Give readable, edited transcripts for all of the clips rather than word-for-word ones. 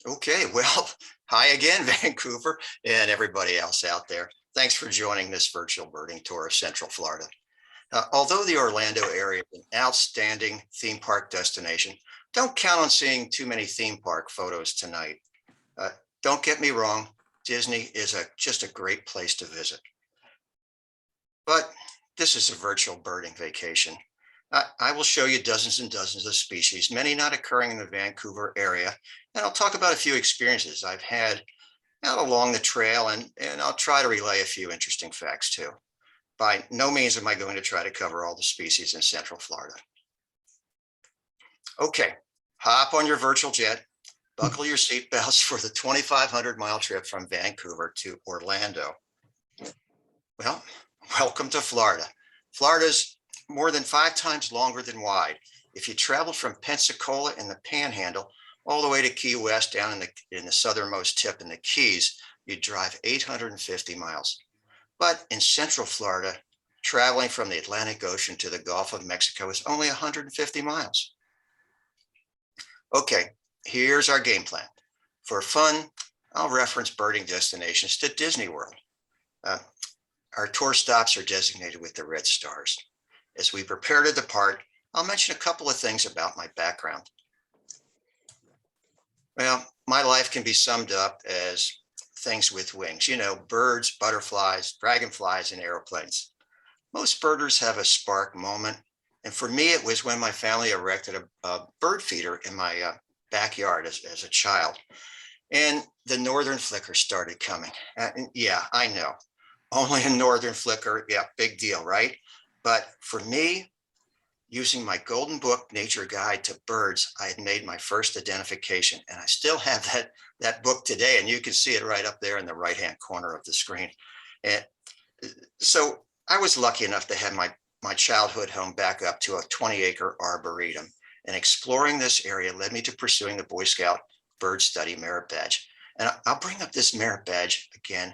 Okay, well, hi again, Vancouver, and everybody else out there. Thanks for joining this virtual birding tour of Central Florida. Although the Orlando area is an outstanding theme park destination, don't count on seeing too many theme park photos tonight. Uh, don't get me wrong, Disney is just a great place to visit, but this is a virtual birding vacation. I will show you dozens and dozens of species, many not occurring in the Vancouver area, and I'll talk about a few experiences I've had out along the trail, and I'll try to relay a few interesting facts too. By no means am I going to try to cover all the species in Central Florida. Okay, hop on your virtual jet, buckle your seatbelts for the 2,500-mile trip from Vancouver to Orlando. Well, welcome to Florida. Florida's more than 5 times longer than wide. If you traveled from Pensacola in the Panhandle all the way to Key West down in the southernmost tip in the Keys, you'd drive 850 miles. But in Central Florida, traveling from the Atlantic Ocean to the Gulf of Mexico is only 150 miles. Okay, here's our game plan. For fun, I'll reference birding destinations to Disney World. Our tour stops are designated with the red stars. As we prepare to depart, I'll mention a couple of things about my background. Well, my life can be summed up as things with wings, birds, butterflies, dragonflies, and airplanes. Most birders have a spark moment. And for me, it was when my family erected a bird feeder in my backyard as a child. And the northern flicker started coming. Yeah, I know. Only a northern flicker. Yeah, big deal, right? But for me, using my golden book, Nature Guide to Birds, I had made my first identification. And I still have that book today. And you can see it right up there in the right-hand corner of the screen. And so I was lucky enough to have my childhood home back up to a 20-acre arboretum. And exploring this area led me to pursuing the Boy Scout Bird Study Merit Badge. And I'll bring up this merit badge again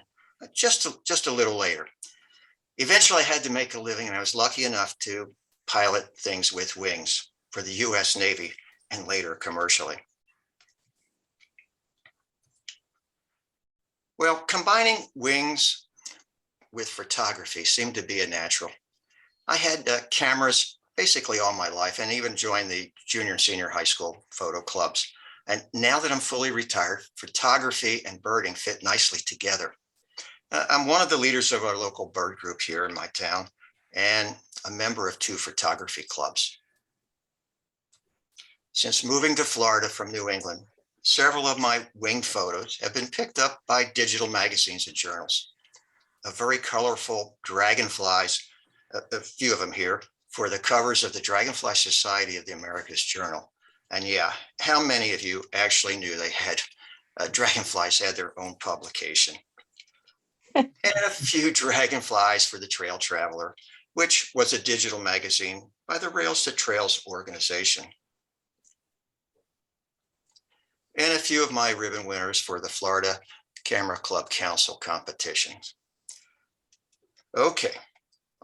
just a little later. Eventually, I had to make a living, and I was lucky enough to pilot things with wings for the U.S. Navy and later commercially. Well, combining wings with photography seemed to be a natural. I had cameras basically all my life and even joined the junior and senior high school photo clubs. And now that I'm fully retired, photography and birding fit nicely together. I'm one of the leaders of our local bird group here in my town and a member of 2 photography clubs. Since moving to Florida from New England, several of my winged photos have been picked up by digital magazines and journals. A very colorful dragonflies, a few of them here, for the covers of the Dragonfly Society of the Americas Journal. And yeah, how many of you actually knew they had dragonflies had their own publication? And a few dragonflies for the Trail Traveler, which was a digital magazine by the Rails to Trails organization. And a few of my ribbon winners for the Florida Camera Club Council competitions. Okay,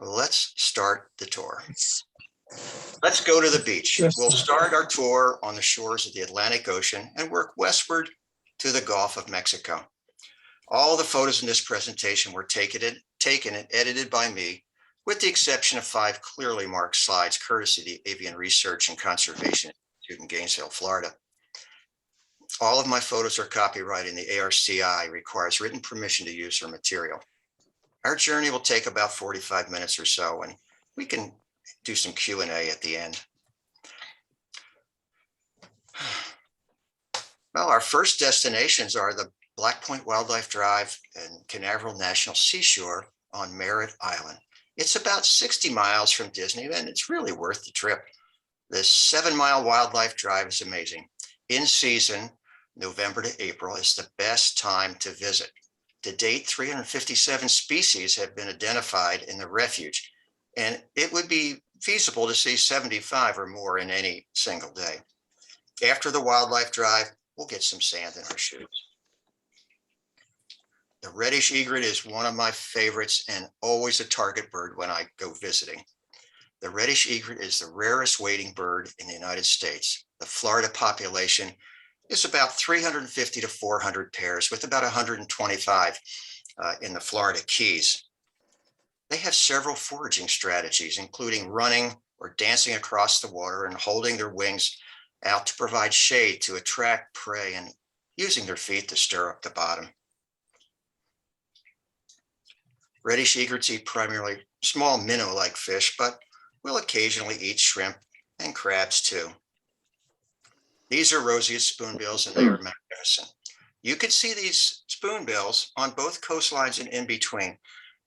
let's start the tour. Let's go to the beach. We'll start our tour on the shores of the Atlantic Ocean and work westward to the Gulf of Mexico. All the photos in this presentation were taken and edited by me, with the exception of 5 clearly marked slides, courtesy of the Avian Research and Conservation Institute in Gainesville, Florida. All of my photos are copyrighted, and the ARCI requires written permission to use their material. Our journey will take about 45 minutes or so, and we can do some Q&A at the end. Well, our first destinations are the Black Point Wildlife Drive and Canaveral National Seashore on Merritt Island. It's about 60 miles from Disney, and it's really worth the trip. The 7-mile wildlife drive is amazing. In season, November to April is the best time to visit. To date, 357 species have been identified in the refuge, and it would be feasible to see 75 or more in any single day. After the wildlife drive, we'll get some sand in our shoes. The reddish egret is one of my favorites and always a target bird when I go visiting. The reddish egret is the rarest wading bird in the United States. The Florida population is about 350 to 400 pairs, with about 125 in the Florida Keys. They have several foraging strategies, including running or dancing across the water and holding their wings out to provide shade to attract prey and using their feet to stir up the bottom. Reddish egrets eat primarily small minnow-like fish, but will occasionally eat shrimp and crabs too. These are roseate spoonbills, and they are magnificent. You can see these spoonbills on both coastlines and in between,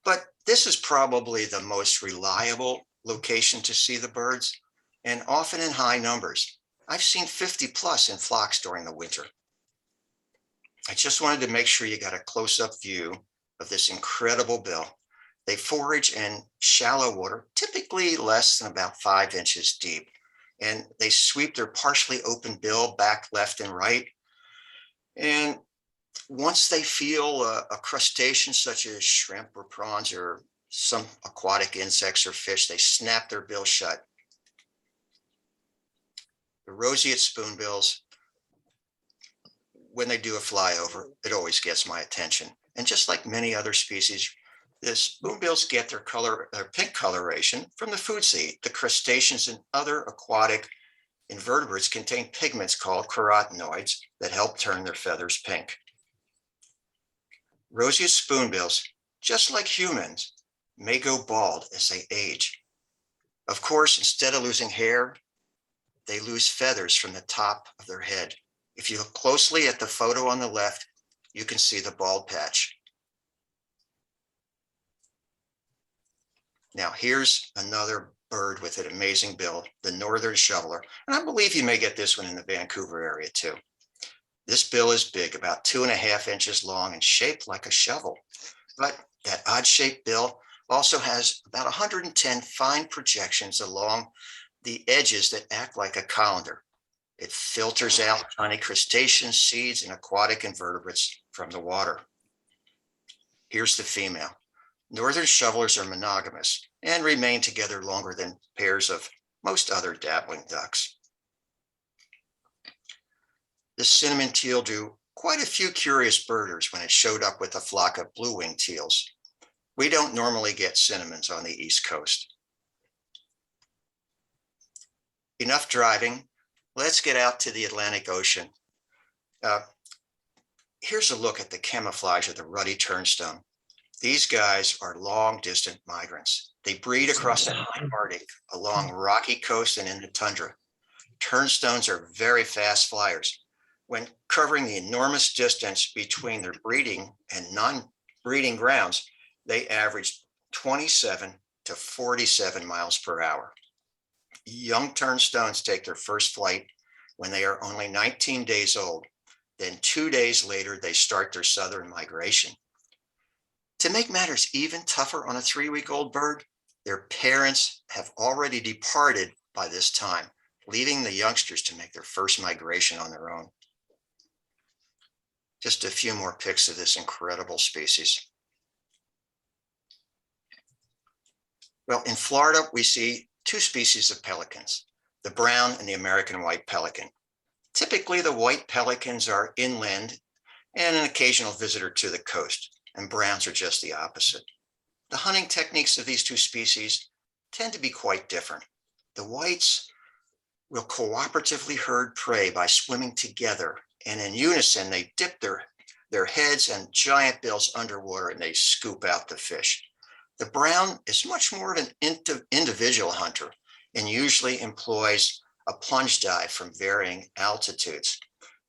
but this is probably the most reliable location to see the birds, and often in high numbers. I've seen 50 plus in flocks during the winter. I just wanted to make sure you got a close-up view of this incredible bill. They forage in shallow water, typically less than about 5 inches deep, and they sweep their partially open bill back, left, and right. And once they feel a crustacean such as shrimp or prawns or some aquatic insects or fish, they snap their bill shut. The roseate spoonbills, when they do a flyover, it always gets my attention. And just like many other species, the spoonbills get their pink coloration from the foods they eat. The crustaceans and other aquatic invertebrates contain pigments called carotenoids that help turn their feathers pink. Roseate spoonbills, just like humans, may go bald as they age. Of course, instead of losing hair, they lose feathers from the top of their head. If you look closely at the photo on the left, you can see the bald patch. Now, here's another bird with an amazing bill, the northern shoveler. And I believe you may get this one in the Vancouver area too. This bill is big, about 2.5 inches long and shaped like a shovel. But that odd-shaped bill also has about 110 fine projections along the edges that act like a colander. It filters out tiny crustaceans, seeds, and aquatic invertebrates from the water. Here's the female. Northern shovelers are monogamous and remain together longer than pairs of most other dabbling ducks. This cinnamon teal drew quite a few curious birders when it showed up with a flock of blue-winged teals. We don't normally get cinnamons on the East Coast. Enough driving. Let's get out to the Atlantic Ocean. Here's a look at the camouflage of the ruddy turnstone. These guys are long-distance migrants. They breed across the high Arctic, along rocky coasts and in the tundra. Turnstones are very fast flyers. When covering the enormous distance between their breeding and non-breeding grounds, they average 27 to 47 miles per hour. Young turnstones take their first flight when they are only 19 days old. Then 2 days later, they start their southern migration. To make matters even tougher on a 3-week-old bird, their parents have already departed by this time, leaving the youngsters to make their first migration on their own. Just a few more pics of this incredible species. Well, in Florida, we see 2 species of pelicans, the brown and the American white pelican. Typically, the white pelicans are inland and an occasional visitor to the coast, and browns are just the opposite. The hunting techniques of these 2 species tend to be quite different. The whites will cooperatively herd prey by swimming together, and in unison, they dip their heads and giant bills underwater and they scoop out the fish. The brown is much more of an individual hunter and usually employs a plunge dive from varying altitudes.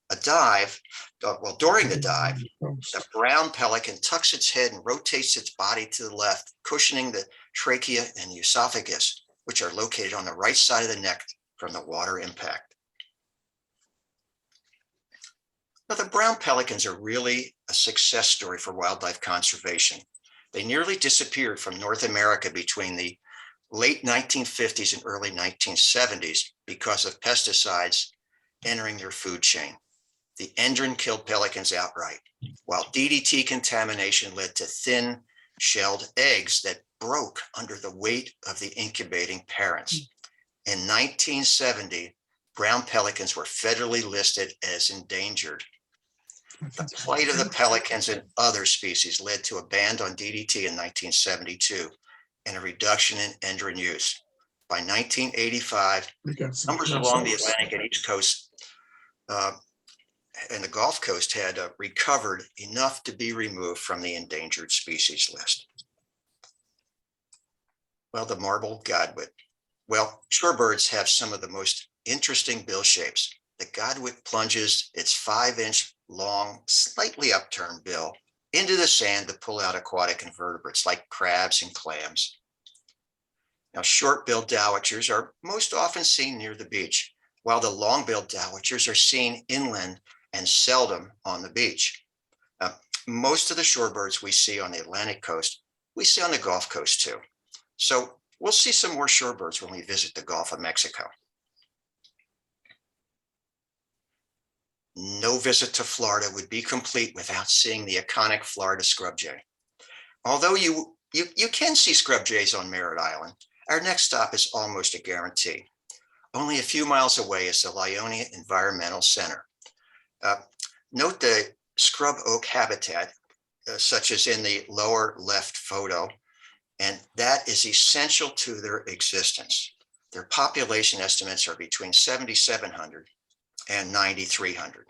During the dive, the brown pelican tucks its head and rotates its body to the left, cushioning the trachea and the esophagus, which are located on the right side of the neck from the water impact. Now, the brown pelicans are really a success story for wildlife conservation. They nearly disappeared from North America between the late 1950s and early 1970s because of pesticides entering their food chain. The Endrin killed pelicans outright, while DDT contamination led to thin-shelled eggs that broke under the weight of the incubating parents. In 1970, brown pelicans were federally listed as endangered. The plight of the pelicans and other species led to a ban on DDT in 1972 and a reduction in endrin use. By 1985, numbers along the Atlantic and East Coast and the Gulf Coast had recovered enough to be removed from the endangered species list. Well, the marbled godwit. Well, shorebirds have some of the most interesting bill shapes. The godwit plunges its 5-inch long, slightly upturned bill into the sand to pull out aquatic invertebrates like crabs and clams. Now, short-billed dowitchers are most often seen near the beach, while the long-billed dowitchers are seen inland and seldom on the beach. Most of the shorebirds we see on the Atlantic coast, we see on the Gulf Coast too. So we'll see some more shorebirds when we visit the Gulf of Mexico. No visit to Florida would be complete without seeing the iconic Florida scrub jay. Although you can see scrub jays on Merritt Island, our next stop is almost a guarantee. Only a few miles away is the Lyonia Environmental Center. Note the scrub oak habitat, such as in the lower left photo, and that is essential to their existence. Their population estimates are between 7,700 and 9,300.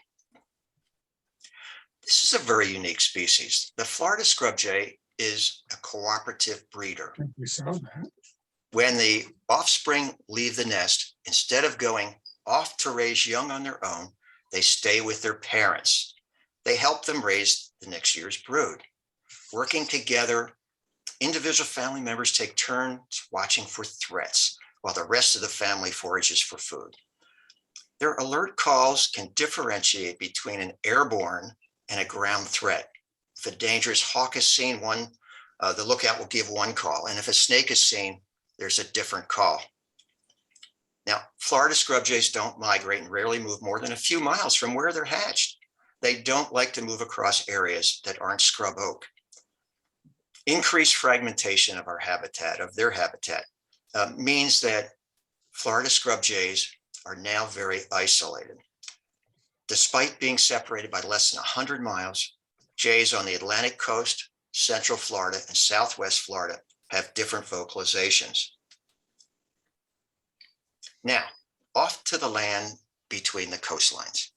This is a very unique species. The Florida scrub jay is a cooperative breeder. We saw that. When the offspring leave the nest, instead of going off to raise young on their own, they stay with their parents. They help them raise the next year's brood. Working together, individual family members take turns watching for threats, while the rest of the family forages for food. Their alert calls can differentiate between an airborne and a ground threat. If a dangerous hawk is seen, the lookout will give one call, and if a snake is seen, there's a different call. Now, Florida scrub jays don't migrate and rarely move more than a few miles from where they're hatched. They don't like to move across areas that aren't scrub oak. Increased fragmentation of their habitat, means that Florida scrub jays are now very isolated. Despite being separated by less than 100 miles, jays on the Atlantic coast, Central Florida, and Southwest Florida have different vocalizations. Now, off to the land between the coastlines.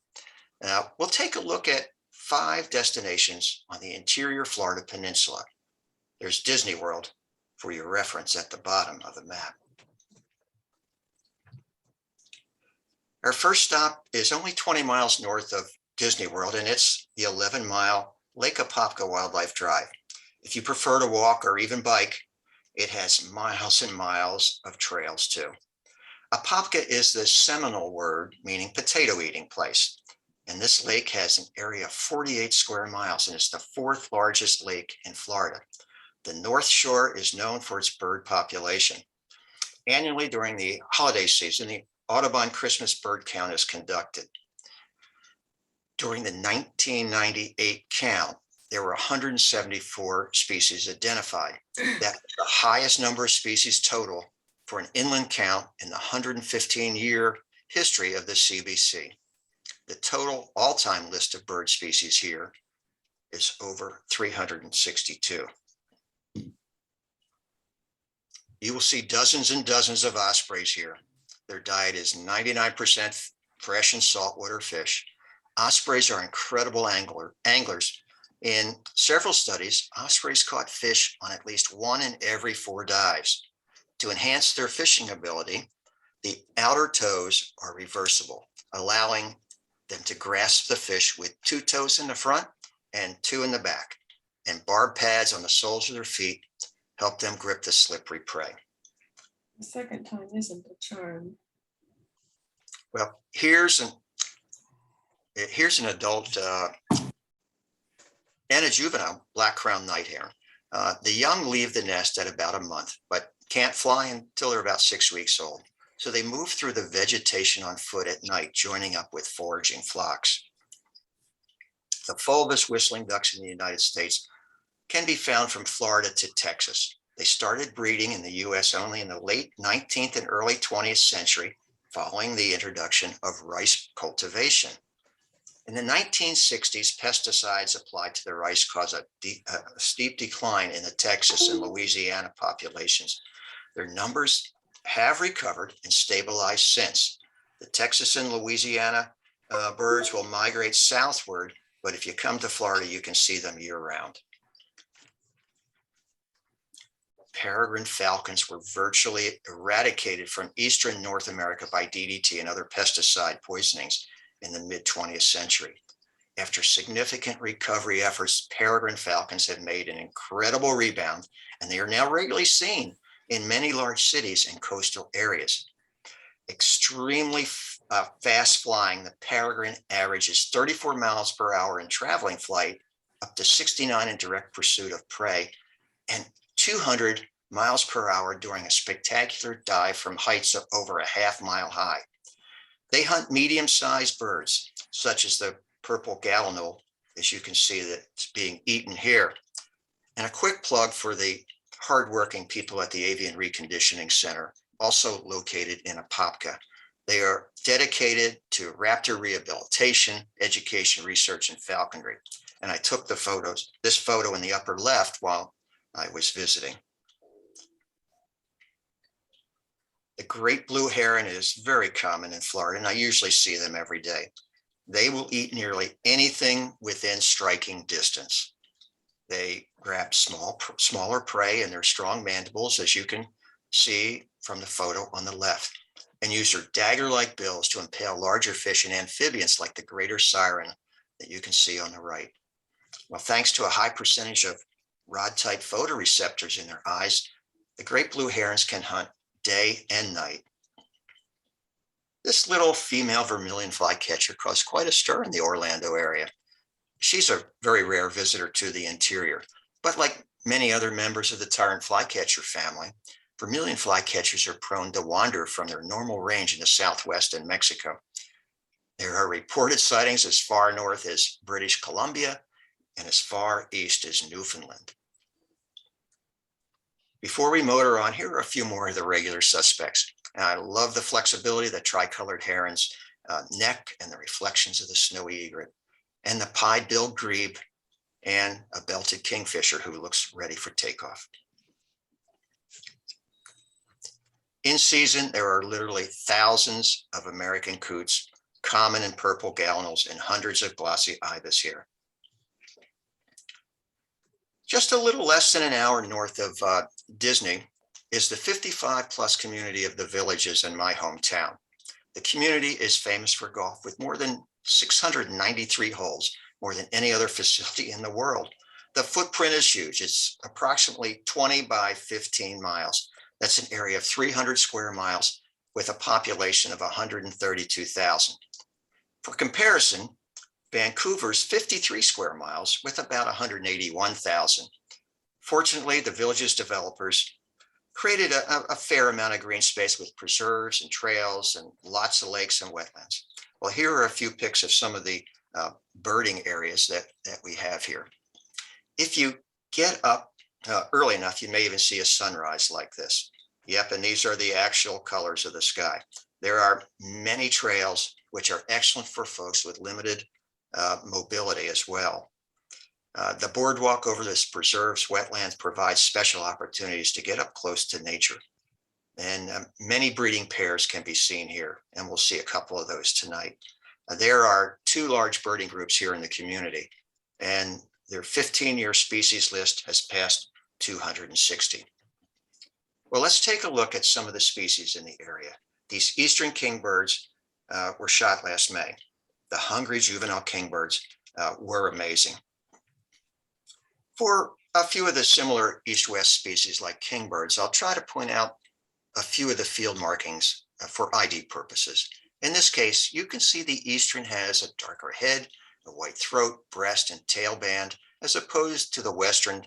Now, we'll take a look at 5 destinations on the interior Florida peninsula. There's Disney World for your reference at the bottom of the map. Our first stop is only 20 miles north of Disney World, and it's the 11-mile Lake Apopka Wildlife Drive. If you prefer to walk or even bike, it has miles and miles of trails too. Apopka is the Seminole word meaning potato eating place. And this lake has an area of 48 square miles, and it's the 4th largest lake in Florida. The North Shore is known for its bird population. Annually during the holiday season, the Audubon Christmas bird count is conducted. During the 1998 count, there were 174 species identified. That's the highest number of species total for an inland count in the 115-year history of the CBC. The total all-time list of bird species here is over 362. You will see dozens and dozens of ospreys here. Their diet is 99% fresh and saltwater fish. Ospreys are incredible anglers. In several studies, ospreys caught fish on at least 1 in every 4 dives. To enhance their fishing ability, the outer toes are reversible, allowing them to grasp the fish with 2 toes in the front and 2 in the back. And barb pads on the soles of their feet help them grip the slippery prey. The second time isn't a charm. Well, here's an adult and a juvenile black-crowned night heron. The young leave the nest at about a month, but can't fly until they're about 6 weeks old. So they move through the vegetation on foot at night, joining up with foraging flocks. The fulvous whistling ducks in the United States can be found from Florida to Texas. They started breeding in the US only in the late 19th and early 20th century, following the introduction of rice cultivation. In the 1960s, pesticides applied to the rice caused a steep decline in the Texas and Louisiana populations. Their numbers have recovered and stabilized since. The Texas and Louisiana birds will migrate southward, but if you come to Florida, you can see them year-round. Peregrine falcons were virtually eradicated from eastern North America by DDT and other pesticide poisonings in the mid-20th century. After significant recovery efforts, peregrine falcons have made an incredible rebound, and they are now regularly seen in many large cities and coastal areas. Extremely fast flying, the peregrine averages 34 miles per hour in traveling flight, up to 69 in direct pursuit of prey, and 200 miles per hour during a spectacular dive from heights of over a half-mile high. They hunt medium-sized birds, such as the purple gallinule, as you can see that's being eaten here. And a quick plug for the hardworking people at the Avian Reconditioning Center, also located in Apopka. They are dedicated to raptor rehabilitation, education, research, and falconry. And I took this photo in the upper left while I was visiting. The great blue heron is very common in Florida, and I usually see them every day. They will eat nearly anything within striking distance. They grab smaller prey in their strong mandibles, as you can see from the photo on the left, and use their dagger-like bills to impale larger fish and amphibians like the greater siren that you can see on the right. Well, thanks to a high percentage of rod-type photoreceptors in their eyes, the great blue herons can hunt day and night. This little female vermilion flycatcher caused quite a stir in the Orlando area. She's a very rare visitor to the interior, but like many other members of the tyrant flycatcher family, vermilion flycatchers are prone to wander from their normal range in the Southwest and Mexico. There are reported sightings as far north as British Columbia and as far east as Newfoundland. Before we motor on, here are a few more of the regular suspects. I love the flexibility of the tricolored heron's neck and the reflections of the snowy egret, and the pied-billed grebe, and a belted kingfisher who looks ready for takeoff. In season, there are literally thousands of American coots, common and purple gallinules, and hundreds of glossy ibis here. Just a little less than an hour north of Disney is the 55-plus community of the Villages in my hometown. The community is famous for golf with more than 693 holes, more than any other facility in the world. The footprint is huge. It's approximately 20 by 15 miles. That's an area of 300 square miles with a population of 132,000. For comparison, Vancouver's 53 square miles with about 181,000. Fortunately, the Villages developers created a fair amount of green space with preserves and trails and lots of lakes and wetlands. Well, here are a few pics of some of the birding areas that we have here. If you get up early enough, you may even see a sunrise like this. Yep, and these are the actual colors of the sky. There are many trails which are excellent for folks with limited mobility as well. The boardwalk over this preserves wetlands provides special opportunities to get up close to nature. And many breeding pairs can be seen here, and we'll see a couple of those tonight. There are two large birding groups here in the community, and their 15-year species list has passed 260. Well, let's take a look at some of the species in the area. These eastern kingbirds were shot last May. The hungry juvenile kingbirds were amazing. For a few of the similar east-west species like kingbirds, I'll try to point out a few of the field markings for ID purposes. In this case, you can see the eastern has a darker head, a white throat, breast, and tail band, as opposed to the western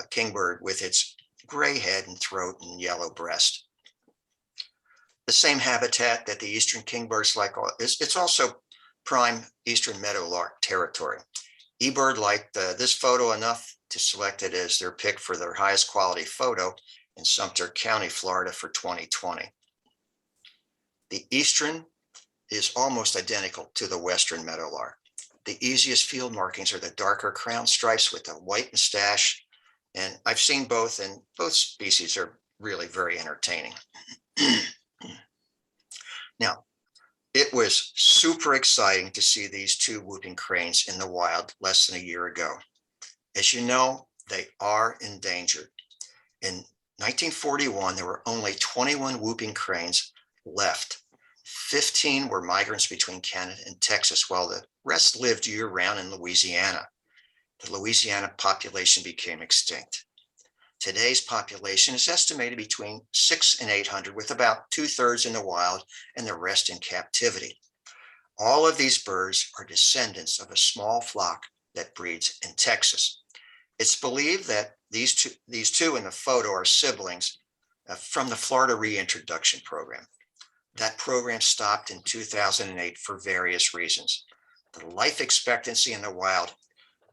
kingbird with its gray head and throat and yellow breast. The same habitat that the eastern kingbirds like, it's also prime eastern meadowlark territory. eBird liked this photo enough to select it as their pick for their highest quality photo in Sumter County, Florida for 2020. The eastern is almost identical to the western meadowlark. The easiest field markings are the darker crown stripes with the white mustache. And I've seen both, and both species are really very entertaining. Now, it was super exciting to see these two whooping cranes in the wild less than a year ago. As you know, they are endangered. In 1941, there were only 21 whooping cranes left. 15 were migrants between Canada and Texas, while the rest lived year-round in Louisiana. The Louisiana population became extinct. Today's population is estimated between 600 and 800, with about 2/3 in the wild and the rest in captivity. All of these birds are descendants of a small flock that breeds in Texas. It's believed that these two in the photo are siblings from the Florida Reintroduction Program. That program stopped in 2008 for various reasons. The life expectancy in the wild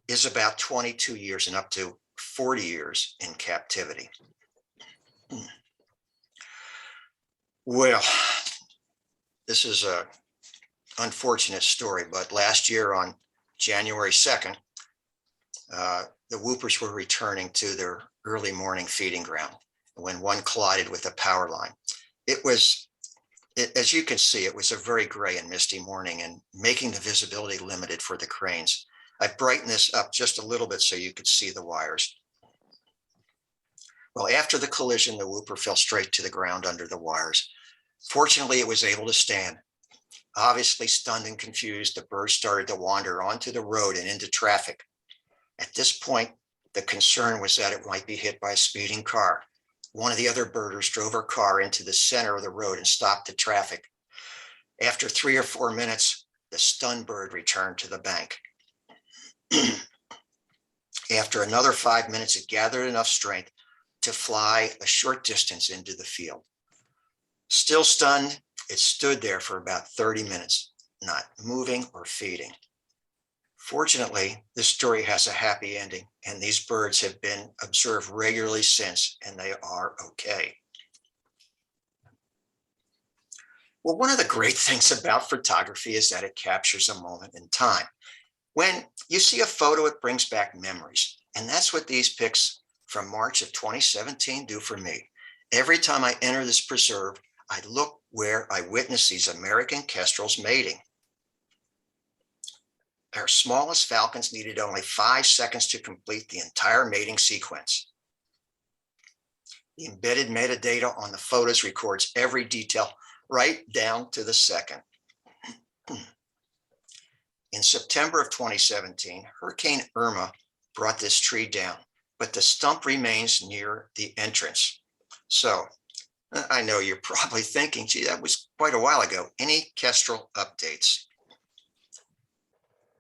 is about 22 years and up to 40 years in captivity. Well, this is an unfortunate story, but last year on January 2nd, the whoopers were returning to their early morning feeding ground when one collided with a power line. As you can see, it was a very gray and misty morning and making the visibility limited for the cranes. I brightened this up just a little bit so you could see the wires. Well, after the collision, the whooper fell straight to the ground under the wires. Fortunately, it was able to stand. Obviously stunned and confused, the bird started to wander onto the road and into traffic. At this point, the concern was that it might be hit by a speeding car. One of the other birders drove her car into the center of the road and stopped the traffic. After 3 or 4 minutes, the stunned bird returned to the bank. After another 5 minutes, it gathered enough strength to fly a short distance into the field. Still stunned, it stood there for about 30 minutes, not moving or feeding. Fortunately, this story has a happy ending, and these birds have been observed regularly since, and they are okay. Well, one of the great things about photography is that it captures a moment in time. When you see a photo, it brings back memories, and that's what these pics from March of 2017 do for me. Every time I enter this preserve, I look where I witness these American kestrels mating. Our smallest falcons needed only 5 seconds to complete the entire mating sequence. The embedded metadata on the photos records every detail right down to the second. In September of 2017, Hurricane Irma brought this tree down, but the stump remains near the entrance. So I know you're probably thinking, gee, that was quite a while ago. Any kestrel updates?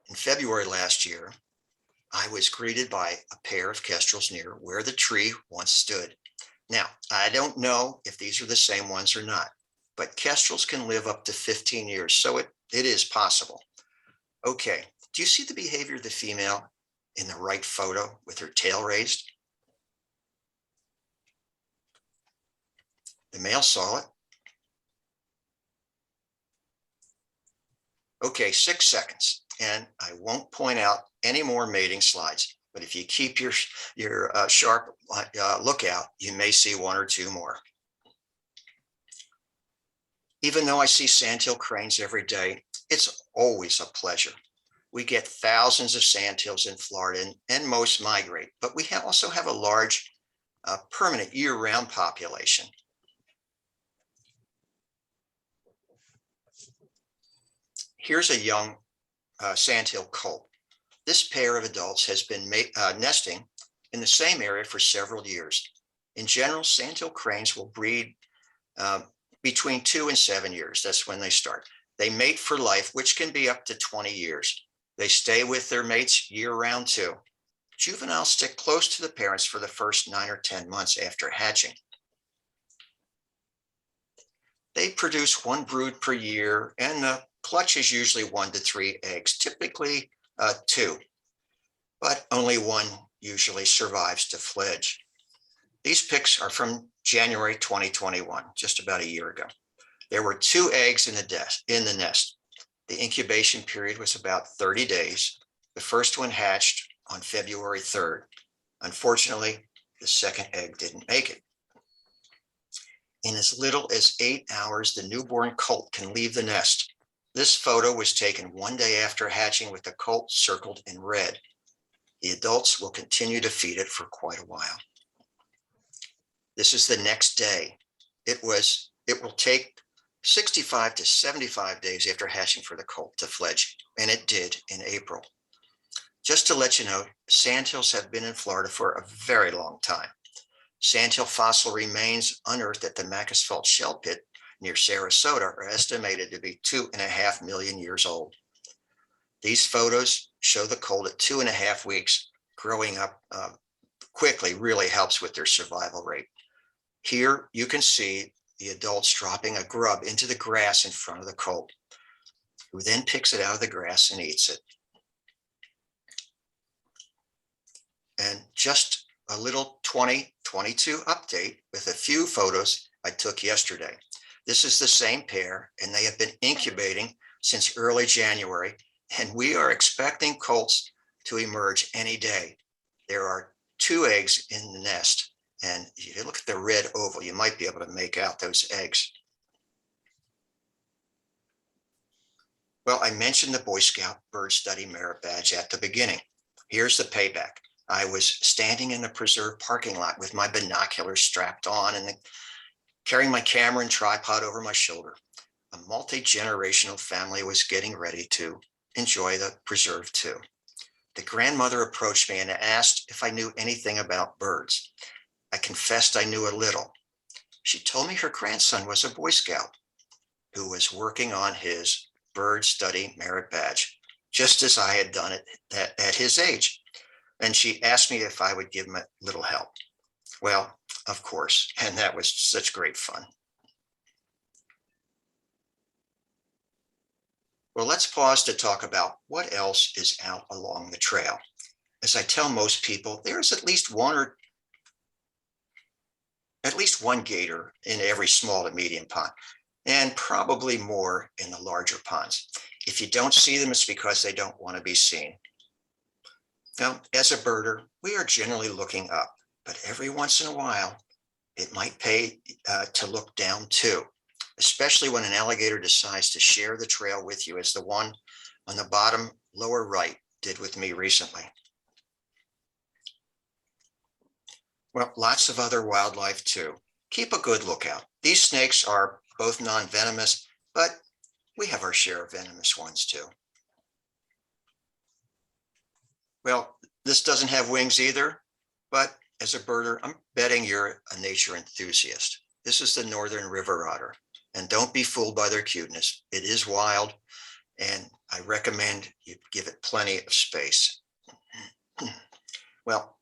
In February last year, I was greeted by a pair of kestrels near where the tree once stood. Now, I don't know if these are the same ones or not, but kestrels can live up to 15 years, so it is possible. Okay, do you see the behavior of the female in the right photo with her tail raised? The male saw it. Okay, 6 seconds, and I won't point out any more mating slides, but if you keep your sharp lookout, you may see 1 or 2 more. Even though I see sandhill cranes every day, it's always a pleasure. We get thousands of sandhills in Florida, and most migrate, but we also have a large permanent year-round population. Here's a young sandhill colt. This pair of adults has been nesting in the same area for several years. In general, sandhill cranes will breed between 2 and 7 years. That's when they start. They mate for life, which can be up to 20 years. They stay with their mates year-round too. Juveniles stick close to the parents for the first 9 or 10 months after hatching. They produce 1 brood per year, and the clutch is usually 1 to 3 eggs, typically 2, but only 1 usually survives to fledge. These pics are from January 2021, just about a year ago. There were 2 eggs in the nest. The incubation period was about 30 days. The first one hatched on February 3rd. Unfortunately, the second egg didn't make it. In as little as 8 hours, the newborn colt can leave the nest. This photo was taken one day after hatching with the colt circled in red. The adults will continue to feed it for quite a while. This is the next day. It will take 65 to 75 days after hatching for the colt to fledge, and it did in April. Just to let you know, sandhills have been in Florida for a very long time. Sandhill fossil remains unearthed at the Macclesfield Shell Pit near Sarasota are estimated to be 2.5 million years old. These photos show the colt at 2.5 weeks. Growing up quickly really helps with their survival rate. Here you can see the adults dropping a grub into the grass in front of the colt, who then picks it out of the grass and eats it. And just a little 2022 update with a few photos I took yesterday. This is the same pair, and they have been incubating since early January, and we are expecting colts to emerge any day. There are 2 eggs in the nest, and if you look at the red oval, you might be able to make out those eggs. Well, I mentioned the Boy Scout Bird Study Merit Badge at the beginning. Here's the payback. I was standing in the preserve parking lot with my binoculars strapped on and carrying my camera and tripod over my shoulder. A multi-generational family was getting ready to enjoy the preserve too. The grandmother approached me and asked if I knew anything about birds. I confessed I knew a little. She told me her grandson was a Boy Scout who was working on his Bird Study Merit Badge, just as I had done it at his age. And she asked me if I would give him a little help. Well, of course, and that was such great fun. Well, let's pause to talk about what else is out along the trail. As I tell most people, there's at least one gator in every small to medium pond, and probably more in the larger ponds. If you don't see them, it's because they don't want to be seen. Now, as a birder, we are generally looking up, but every once in a while, it might pay to look down too, especially when an alligator decides to share the trail with you, as the one on the bottom lower right did with me recently. Well, lots of other wildlife too. Keep a good lookout. These snakes are both non-venomous, but we have our share of venomous ones too. Well, this doesn't have wings either, but as a birder, I'm betting you're a nature enthusiast. This is the northern river otter, and don't be fooled by their cuteness. It is wild, and I recommend you give it plenty of space. Well,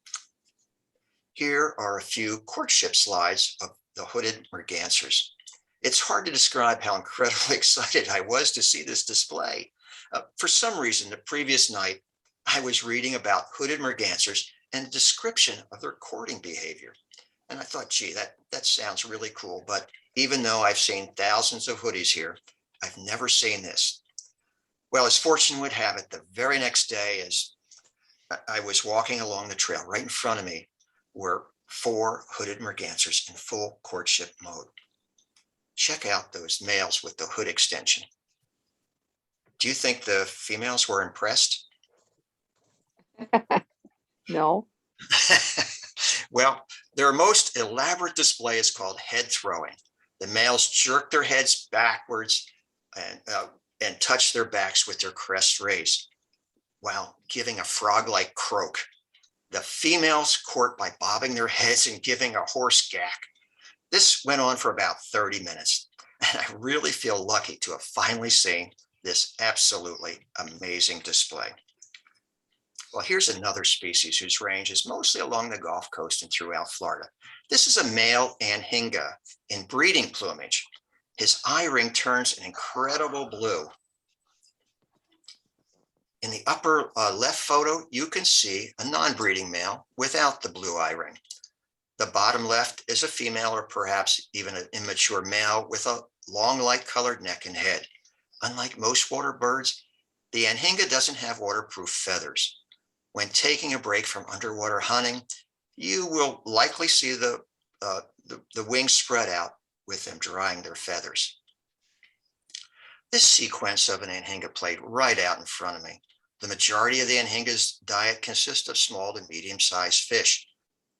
here are a few courtship slides of the hooded mergansers. It's hard to describe how incredibly excited I was to see this display. For some reason, the previous night, I was reading about hooded mergansers and a description of their courting behavior. And I thought, gee, that sounds really cool. But even though I've seen thousands of hoodies here, I've never seen this. Well, as fortune would have it, the very next day, as I was walking along the trail, right in front of me were 4 hooded mergansers in full courtship mode. Check out those males with the hood extension. Do you think the females were impressed? No. Well, their most elaborate display is called head throwing. The males jerk their heads backwards and touch their backs with their crests raised while giving a frog-like croak. The females court by bobbing their heads and giving a hoarse gack. This went on for about 30 minutes, and I really feel lucky to have finally seen this absolutely amazing display. Well, here's another species whose range is mostly along the Gulf Coast and throughout Florida. This is a male anhinga in breeding plumage. His eye ring turns an incredible blue. In the upper left photo, you can see a non-breeding male without the blue eye ring. The bottom left is a female, or perhaps even an immature male with a long light-colored neck and head. Unlike most water birds, the anhinga doesn't have waterproof feathers. When taking a break from underwater hunting, you will likely see the wings spread out with them drying their feathers. This sequence of an anhinga played right out in front of me. The majority of the anhinga's diet consists of small to medium-sized fish.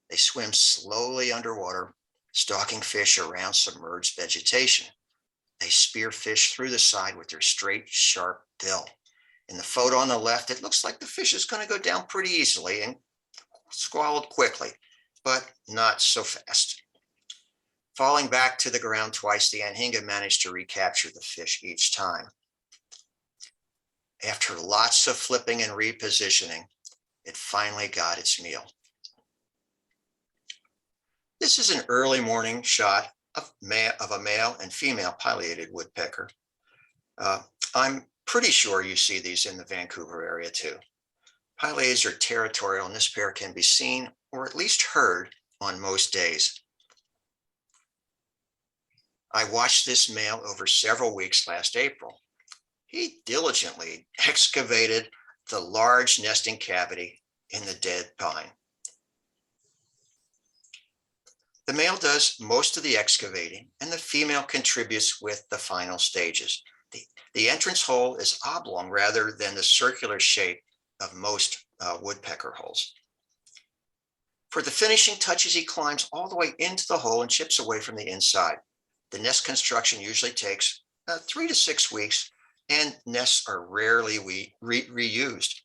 They swim slowly underwater, stalking fish around submerged vegetation. They spear fish through the side with their straight, sharp bill. In the photo on the left, it looks like the fish is going to go down pretty easily and swallowed quickly, but not so fast. Falling back to the ground twice, the anhinga managed to recapture the fish each time. After lots of flipping and repositioning, it finally got its meal. This is an early morning shot of a male and female pileated woodpecker. I'm pretty sure you see these in the Vancouver area too. Pileates are territorial, and this pair can be seen or at least heard on most days. I watched this male over several weeks last April. He diligently excavated the large nesting cavity in the dead pine. The male does most of the excavating, and the female contributes with the final stages. The entrance hole is oblong rather than the circular shape of most woodpecker holes. For the finishing touches, he climbs all the way into the hole and chips away from the inside. The nest construction usually takes 3 to 6 weeks, and nests are rarely reused.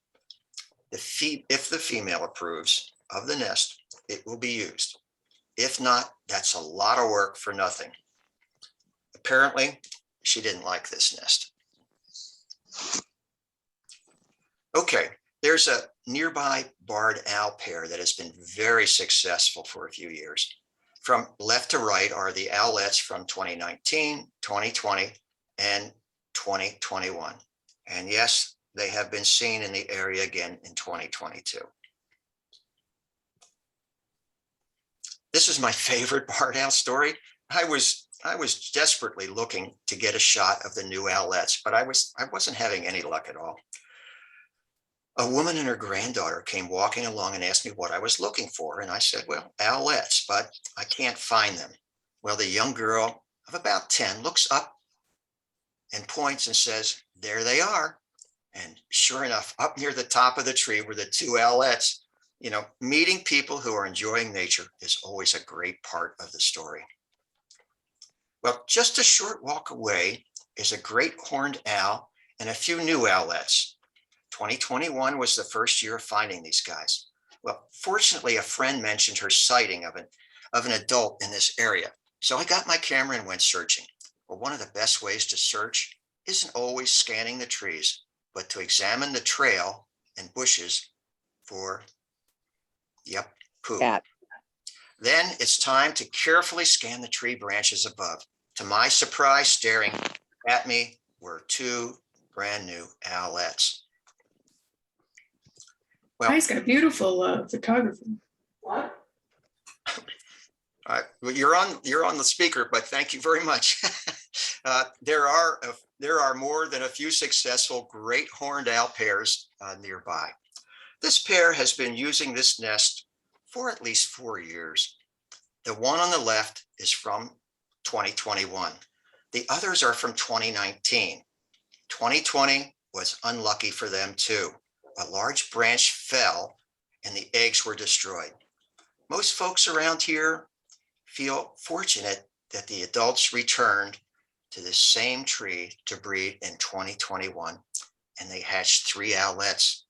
If the female approves of the nest, it will be used. If not, that's a lot of work for nothing. Apparently, she didn't like this nest. Okay, there's a nearby barred owl pair that has been very successful for a few years. From left to right are the owlets from 2019, 2020, and 2021. And yes, they have been seen in the area again in 2022. This is my favorite barred owl story. I was desperately looking to get a shot of the new owlets, but I wasn't having any luck at all. A woman and her granddaughter came walking along and asked me what I was looking for. And I said, well, owlets, but I can't find them. Well, the young girl of about 10 looks up and points and says, there they are. And sure enough, up near the top of the tree were the two owlets. You know, meeting people who are enjoying nature is always a great part of the story. Well, just a short walk away is a great horned owl and a few new owlets. 2021 was the first year of finding these guys. Well, fortunately, a friend mentioned her sighting of an adult in this area. So I got my camera and went searching. Well, one of the best ways to search isn't always scanning the trees, but to examine the trail and bushes for, poop. Cat. Then it's time to carefully scan the tree branches above. To my surprise, staring at me were two brand new owlets. Well, He's got beautiful photography. What? Well, you're on the speaker, but thank you very much. There are more than a few successful great horned owl pairs nearby. This pair has been using this nest for at least 4 years. The one on the left is from 2021. The others are from 2019. 2020 was unlucky for them too. A large branch fell and the eggs were destroyed. Most folks around here feel fortunate that the adults returned to the same tree to breed in 2021, and they hatched 3 owlets.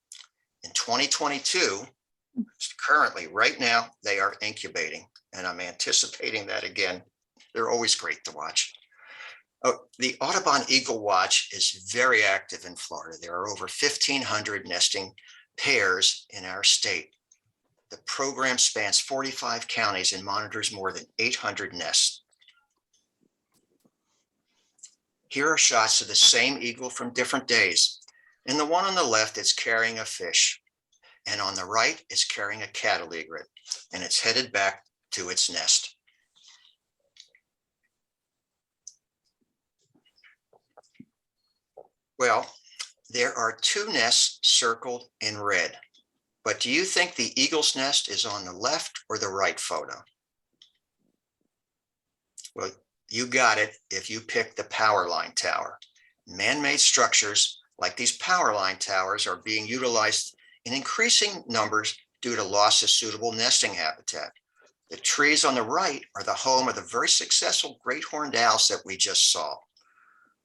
In 2022, currently, right now, they are incubating, and I'm anticipating that again. They're always great to watch. The Audubon Eagle Watch is very active in Florida. There are over 1,500 nesting pairs in our state. The program spans 45 counties and monitors more than 800 nests. Here are shots of the same eagle from different days. In the one on the left, it's carrying a fish, and on the right, it's carrying a cattle egret, and it's headed back to its nest. Well, there are two nests circled in red, but do you think the eagle's nest is on the left or the right photo? Well, you got it if you pick the power line tower. Man-made structures like these power line towers are being utilized in increasing numbers due to loss of suitable nesting habitat. The trees on the right are the home of the very successful great horned owls that we just saw.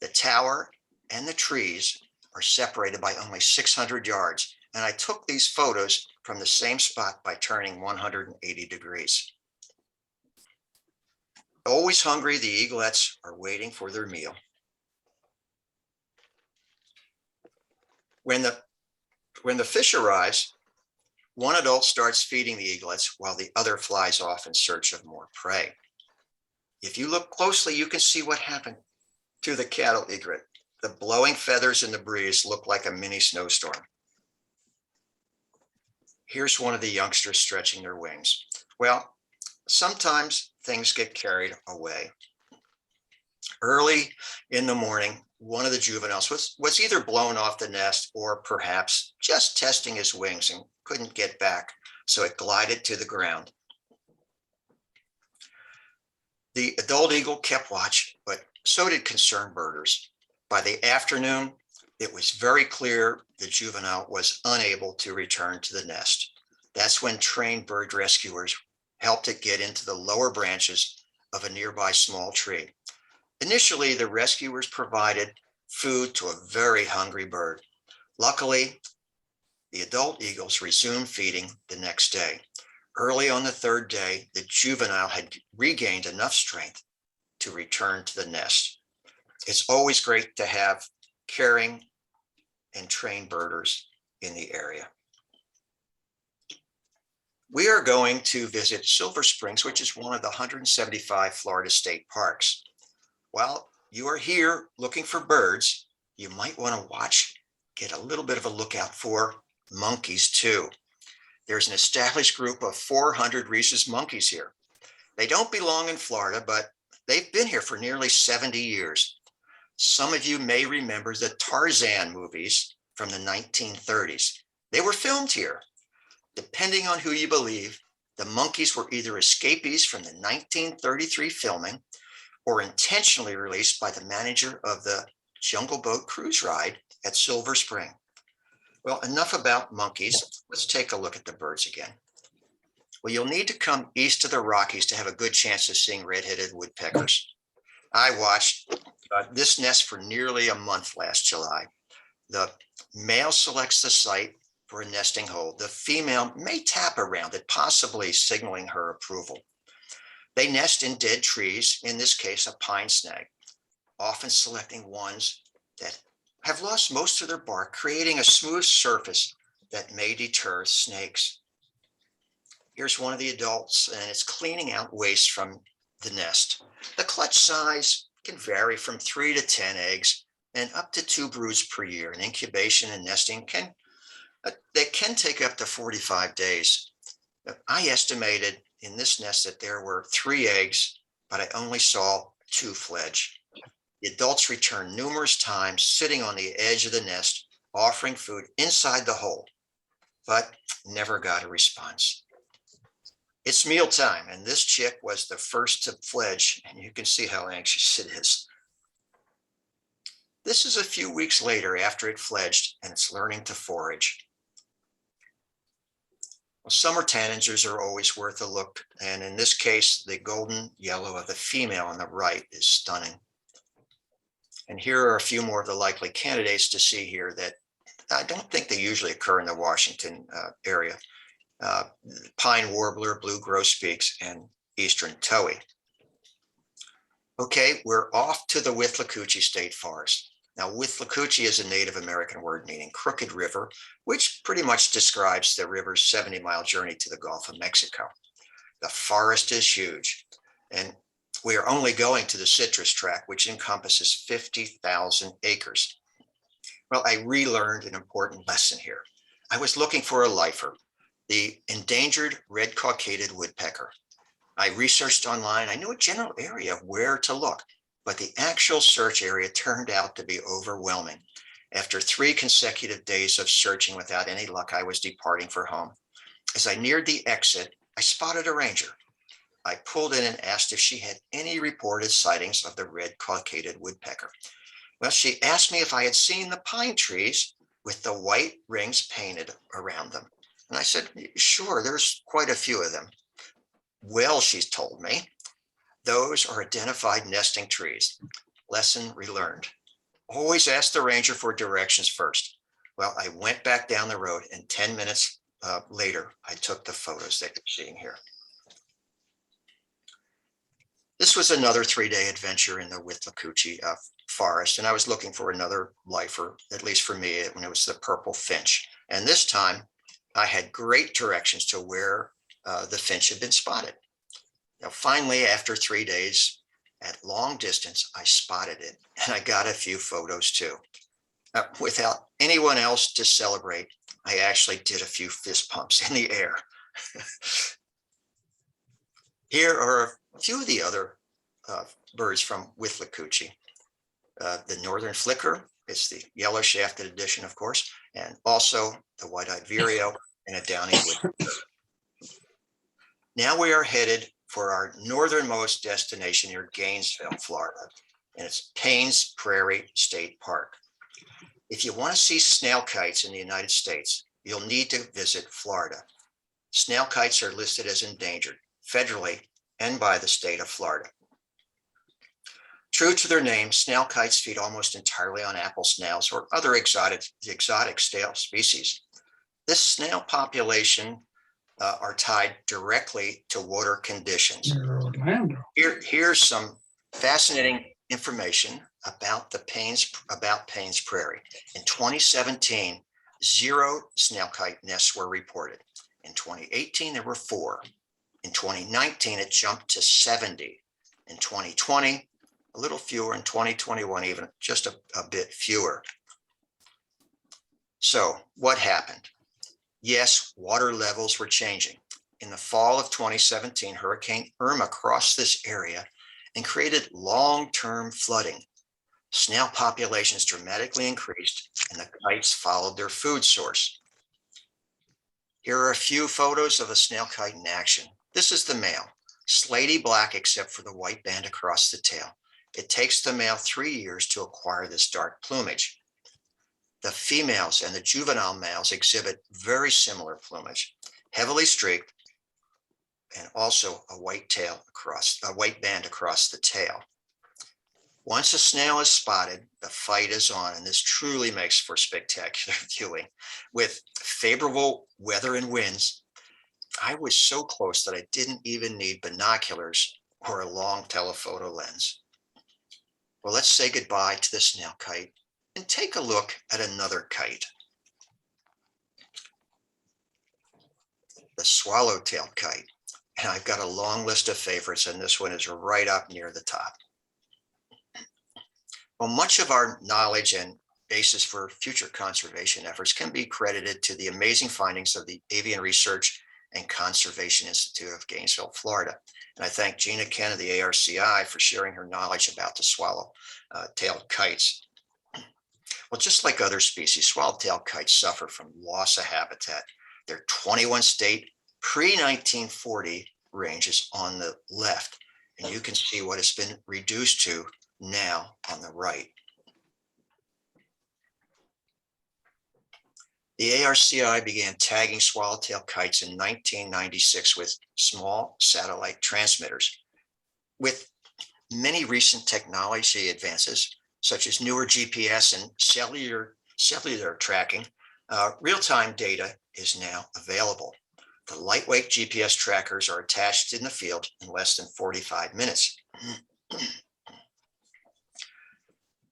The tower and the trees are separated by only 600 yards, and I took these photos from the same spot by turning 180 degrees. Always hungry, the eaglets are waiting for their meal. When the fish arrives, one adult starts feeding the eaglets while the other flies off in search of more prey. If you look closely, you can see what happened to the cattle egret. The blowing feathers in the breeze look like a mini snowstorm. Here's one of the youngsters stretching their wings. Well, sometimes things get carried away. Early in the morning, one of the juveniles was either blown off the nest or perhaps just testing his wings and couldn't get back, so it glided to the ground. The adult eagle kept watch, but so did concerned birders. By the afternoon, it was very clear the juvenile was unable to return to the nest. That's when trained bird rescuers helped it get into the lower branches of a nearby small tree. Initially, the rescuers provided food to a very hungry bird. Luckily, the adult eagles resumed feeding the next day. Early on the third day, the juvenile had regained enough strength to return to the nest. It's always great to have caring and trained birders in the area. We are going to visit Silver Springs, which is one of the 175 Florida state parks. While you are here looking for birds, you might want to get a little bit of a lookout for monkeys too. There's an established group of 400 rhesus monkeys here. They don't belong in Florida, but they've been here for nearly 70 years. Some of you may remember the Tarzan movies from the 1930s. They were filmed here. Depending on who you believe, the monkeys were either escapees from the 1933 filming or intentionally released by the manager of the Jungle Boat cruise ride at Silver Spring. Well, enough about monkeys. Let's take a look at the birds again. Well, you'll need to come east of the Rockies to have a good chance of seeing red-headed woodpeckers. I watched this nest for nearly a month last July. The male selects the site for a nesting hole. The female may tap around it, possibly signaling her approval. They nest in dead trees, in this case, a pine snag, often selecting ones that have lost most of their bark, creating a smooth surface that may deter snakes. Here's one of the adults, and it's cleaning out waste from the nest. The clutch size can vary from 3 to 10 eggs and up to 2 broods per year. And incubation and nesting can take up to 45 days. I estimated in this nest that there were 3 eggs, but I only saw 2 fledge. The adults returned numerous times, sitting on the edge of the nest, offering food inside the hole, but never got a response. It's mealtime, and this chick was the first to fledge, and you can see how anxious it is. This is a few weeks later after it fledged, and it's learning to forage. Well, summer tanagers are always worth a look, and in this case, the golden yellow of the female on the right is stunning. And here are a few more of the likely candidates to see here that I don't think they usually occur in the Washington area. Pine warbler, blue grosbeaks, and eastern towhee. Okay, we're off to the Withlacoochee State Forest. Now, Withlacoochee is a Native American word meaning crooked river, which pretty much describes the river's 70-mile journey to the Gulf of Mexico. The forest is huge, and we are only going to the citrus tract, which encompasses 50,000 acres. Well, I relearned an important lesson here. I was looking for a lifer, the endangered red-cockaded woodpecker. I researched online. I knew a general area of where to look, but the actual search area turned out to be overwhelming. After 3 consecutive days of searching without any luck, I was departing for home. As I neared the exit, I spotted a ranger. I pulled in and asked if she had any reported sightings of the red cockaded woodpecker. Well, she asked me if I had seen the pine trees with the white rings painted around them. And I said, sure, there's quite a few of them. Well, she's told me, those are identified nesting trees. Lesson relearned. Always ask the ranger for directions first. Well, I went back down the road, and 10 minutes later, I took the photos that you're seeing here. This was another 3-day adventure in the Withlacoochee forest, and I was looking for another lifer, at least for me, when it was the purple finch. And this time, I had great directions to where the finch had been spotted. Now, finally, after 3 days, at long distance, I spotted it, and I got a few photos too. Without anyone else to celebrate, I actually did a few fist pumps in the air. Here are a few of the other birds from Withlacoochee. The northern flicker, it's the yellow shafted edition, of course, and also the white-eyed vireo and a downy wood. Now we are headed for our northernmost destination near Gainesville, Florida, and it's Paynes Prairie State Park. If you want to see snail kites in the United States, you'll need to visit Florida. Snail kites are listed as endangered federally and by the state of Florida. True to their name, snail kites feed almost entirely on apple snails or other exotic snail species. This snail population are tied directly to water conditions. Here's some fascinating information about Paynes Prairie. In 2017, 0 snail kite nests were reported. In 2018, there were 4. In 2019, it jumped to 70. In 2020, a little fewer. In 2021, even just a bit fewer. So what happened? Yes, water levels were changing. In the fall of 2017, Hurricane Irma crossed this area and created long-term flooding. Snail populations dramatically increased, and the kites followed their food source. Here are a few photos of a snail kite in action. This is the male, slaty black except for the white band across the tail. It takes the male 3 years to acquire this dark plumage. The females and the juvenile males exhibit very similar plumage, heavily streaked, and also a white band across the tail. Once a snail is spotted, the fight is on, and this truly makes for spectacular viewing. With favorable weather and winds, I was so close that I didn't even need binoculars or a long telephoto lens. Well, let's say goodbye to the snail kite and take a look at another kite. The swallow-tailed kite. And I've got a long list of favorites, and this one is right up near the top. Well, much of our knowledge and basis for future conservation efforts can be credited to the amazing findings of the Avian Research and Conservation Institute of Gainesville, Florida. And I thank Gina Ken of the ARCI for sharing her knowledge about the swallow-tailed kites. Well, just like other species, swallow-tailed kites suffer from loss of habitat. Their 21 state pre-1940 range is on the left, and you can see what it's been reduced to now on the right. The ARCI began tagging swallowtail kites in 1996 with small satellite transmitters. With many recent technology advances, such as newer GPS and cellular tracking, real-time data is now available. The lightweight GPS trackers are attached in the field in less than 45 minutes.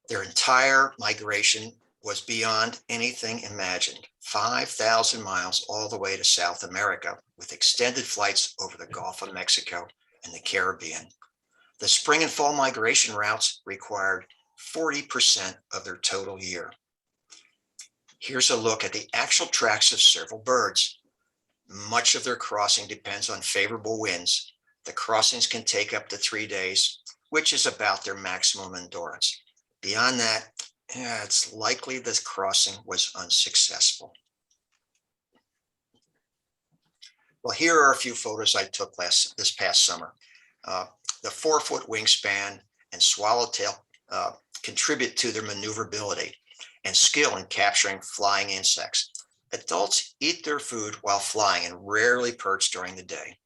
Their entire migration was beyond anything imagined. 5,000 miles all the way to South America, with extended flights over the Gulf of Mexico and the Caribbean. The spring and fall migration routes required 40% of their total year. Here's a look at the actual tracks of several birds. Much of their crossing depends on favorable winds. The crossings can take up to 3 days, which is about their maximum endurance. Beyond that, Yeah, it's likely this crossing was unsuccessful. Well, here are a few photos I took this past summer. Uh, the 4-foot wingspan and swallowtail contribute to their maneuverability and skill in capturing flying insects. Adults eat their food while flying and rarely perch during the day.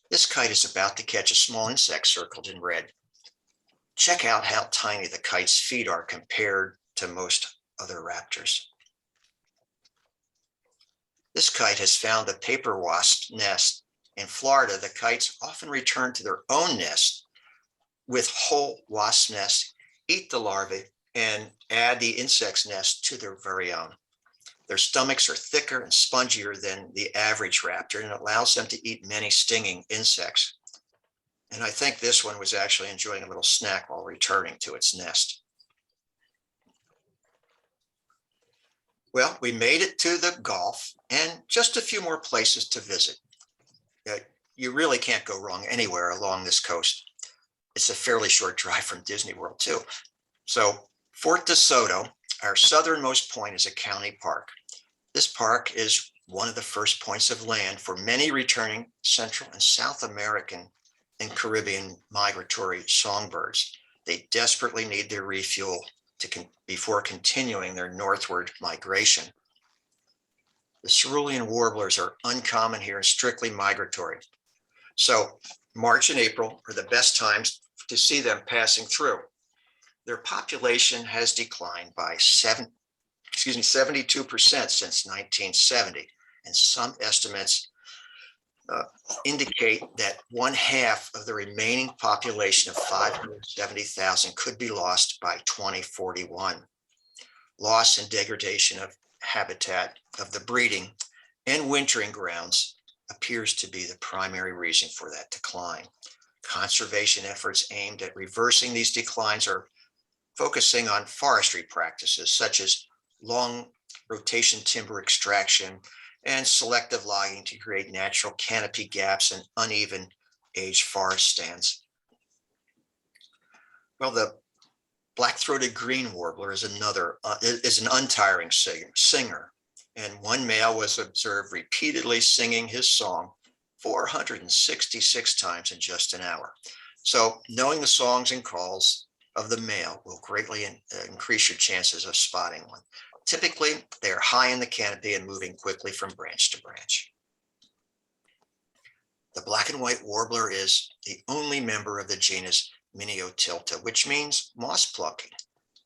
This kite is about to catch a small insect circled in red. Check out how tiny the kite's feet are compared to most other raptors. This kite has found a paper wasp nest. In Florida, the kites often return to their own nest with whole wasp nests, eat the larvae, and add the insect's nest to their very own. Their stomachs are thicker and spongier than the average raptor, and it allows them to eat many stinging insects. And I think this one was actually enjoying a little snack while returning to its nest. Well, we made it to the Gulf and just a few more places to visit. You really can't go wrong anywhere along this coast. It's a fairly short drive from Disney World too. So Fort DeSoto, our southernmost point, is a county park. This park is one of the first points of land for many returning Central and South American and Caribbean migratory songbirds. They desperately need their refuel before continuing their northward migration. The cerulean warblers are uncommon here and strictly migratory. So March and April are the best times to see them passing through. Their population has declined by 72% since 1970, and some estimates indicate that 1/2 of the remaining population of 570,000 could be lost by 2041. Loss and degradation of habitat of the breeding and wintering grounds appears to be the primary reason for that decline. Conservation efforts aimed at reversing these declines are focusing on forestry practices such as long rotation timber extraction and selective logging to create natural canopy gaps and uneven age forest stands. Well, the black-throated green warbler is an untiring singer, and one male was observed repeatedly singing his song 466 times in just an hour. So knowing the songs and calls of the male will greatly increase your chances of spotting one. Typically, they are high in the canopy and moving quickly from branch to branch. The black and white warbler is the only member of the genus Miniotilta, which means moss plucking,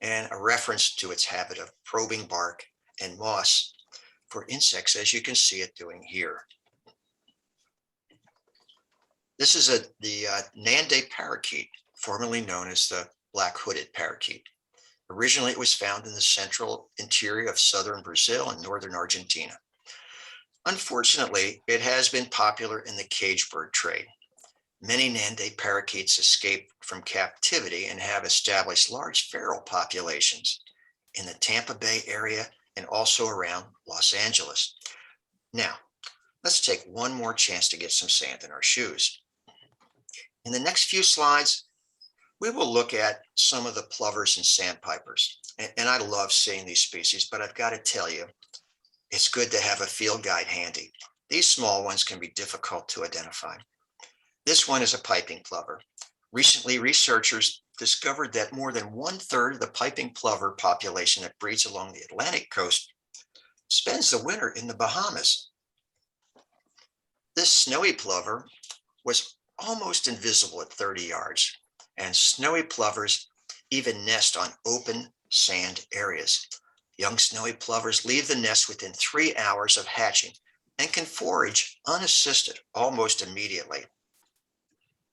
and a reference to its habit of probing bark and moss for insects, as you can see it doing here. This is the Nande parakeet, formerly known as the black-hooded parakeet. Originally, it was found in the central interior of southern Brazil and northern Argentina. Unfortunately, it has been popular in the cage bird trade. Many Nande parakeets escaped from captivity and have established large feral populations in the Tampa Bay area and also around Los Angeles. Now, let's take one more chance to get some sand in our shoes. In the next few slides, we will look at some of the plovers and sandpipers. And I love seeing these species, but I've got to tell you, it's good to have a field guide handy. These small ones can be difficult to identify. This one is a piping plover. Recently, researchers discovered that more than 1/3 of the piping plover population that breeds along the Atlantic coast spends the winter in the Bahamas. This snowy plover was almost invisible at 30 yards, and snowy plovers even nest on open sand areas. Young snowy plovers leave the nest within 3 hours of hatching and can forage unassisted almost immediately.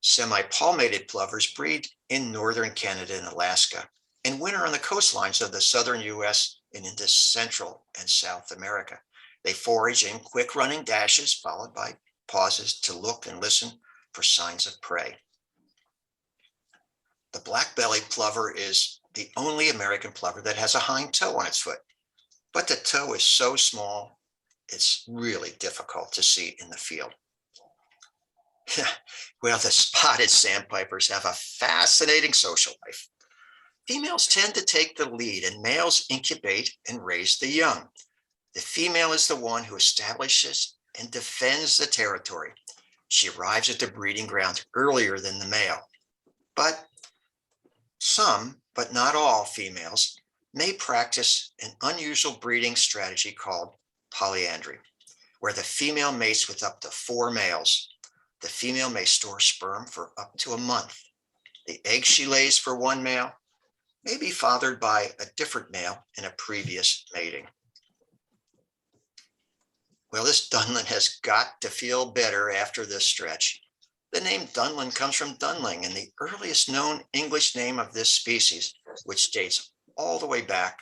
Semi-palmated plovers breed in northern Canada and Alaska and winter on the coastlines of the southern US and into Central and South America. They forage in quick running dashes followed by pauses to look and listen for signs of prey. The black-bellied plover is the only American plover that has a hind toe on its foot, but the toe is so small, it's really difficult to see in the field. Well, the spotted sandpipers have a fascinating social life. Females tend to take the lead and males incubate and raise the young. The female is the one who establishes and defends the territory. She arrives at the breeding ground earlier than the male. But some, but not all females, may practice an unusual breeding strategy called polyandry, where the female mates with up to 4 males. The female may store sperm for up to a month. The eggs she lays for one male may be fathered by a different male in a previous mating. Well, this Dunlin has got to feel better after this stretch. The name Dunlin comes from Dunling, and the earliest known English name of this species, which dates all the way back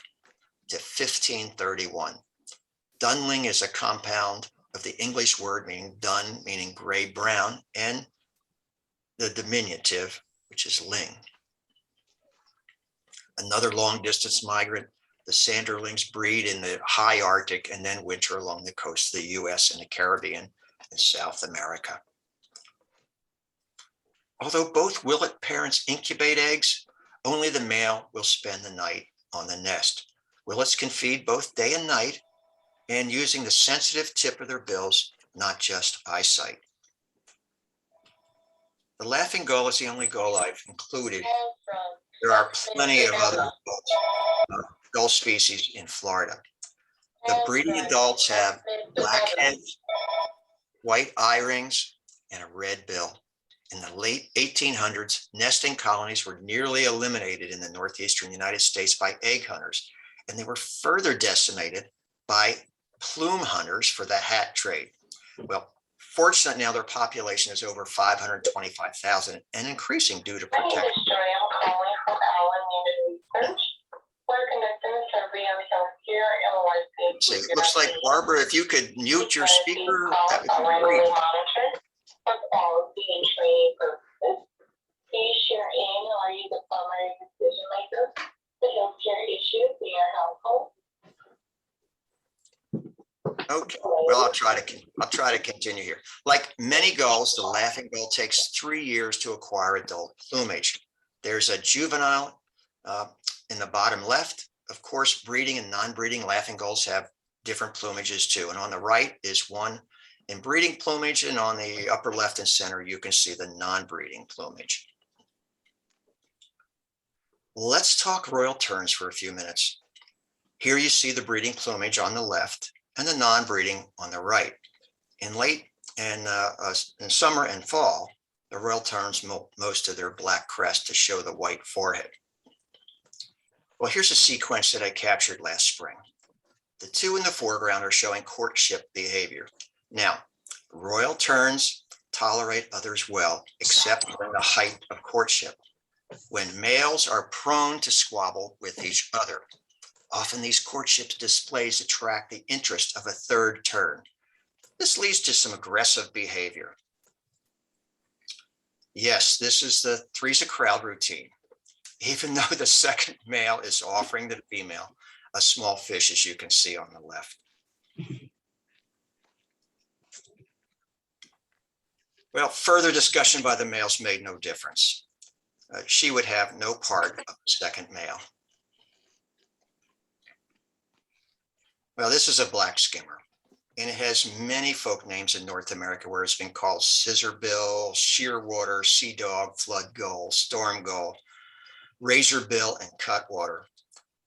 to 1531. Dunling is a compound of the English word meaning dun, meaning gray-brown, and the diminutive, which is ling. Another long-distance migrant, the sanderlings breed in the high Arctic and then winter along the coast of the US and the Caribbean and South America. Although both willet parents incubate eggs, only the male will spend the night on the nest. Willets can feed both day and night, and using the sensitive tip of their bills, not just eyesight. The laughing gull is the only gull I've included. There are plenty of other gull species in Florida. The breeding adults have black heads, white eye rings, and a red bill. In the late 1800s, nesting colonies were nearly eliminated in the northeastern United States by egg hunters, and they were further decimated by plume hunters for the hat trade. Well, fortunately now their population is over 525,000 and increasing due to protection. So it looks like, Barbara, if you could mute your speaker, that would be great. For quality and training purposes. Please share in or are you the primary decision maker for healthcare issues in your household? Okay, well, I'll try to continue here. Like many gulls, the laughing gull takes 3 years to acquire adult plumage. There's a juvenile in the bottom left. Of course, breeding and non-breeding laughing gulls have different plumages too. And on the right is one in breeding plumage, and on the upper left and center, you can see the non-breeding plumage. Let's talk royal terns for a few minutes. Here you see the breeding plumage on the left and the non-breeding on the right. In summer and fall, the royal terns most of their black crest to show the white forehead. Well, here's a sequence that I captured last spring. The two in the foreground are showing courtship behavior. Now, royal terns tolerate others well, except during the height of courtship, when males are prone to squabble with each other. Often these courtship displays attract the interest of a third tern. This leads to some aggressive behavior. Yes, this is the three's a crowd routine. Even though the second male is offering the female a small fish, as you can see on the left. Well, further discussion by the males made no difference. She would have no part of the second male. Well, this is a black skimmer, and it has many folk names in North America where it's been called scissorbill, shearwater, sea dog, flood gull, storm gull, razorbill, and cutwater.